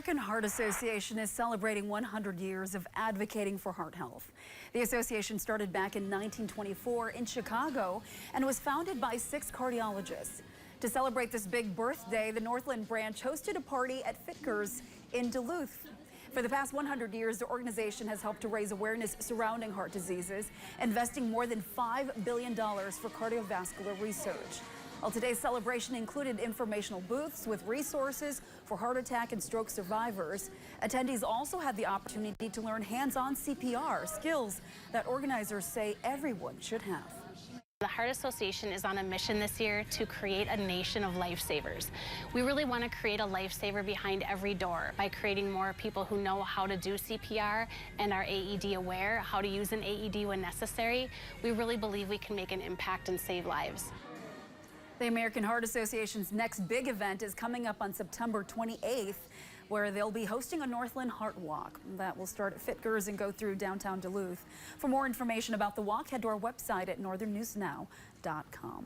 American Heart Association is celebrating 100 years of advocating for heart health. The association started back in 1924 in Chicago and was founded by 6 cardiologists. To celebrate this big birthday, the Northland branch hosted a party at Fitger's in Duluth. For the past 100 years, the organization has helped to raise awareness surrounding heart diseases, investing more than $5 billion for cardiovascular research. Well, today's celebration included informational booths with resources for heart attack and stroke survivors. Attendees also had the opportunity to learn hands-on CPR, skills that organizers say everyone should have. The Heart Association is on a mission this year to create a nation of lifesavers. We really want to create a lifesaver behind every door by creating more people who know how to do CPR and are AED aware, how to use an AED when necessary. We really believe we can make an impact and save lives. The American Heart Association's next big event is coming up on September 28th, where they'll be hosting a Northland Heart Walk. That will start at Fitger's and go through downtown Duluth. For more information about the walk, head to our website at northernnewsnow.com.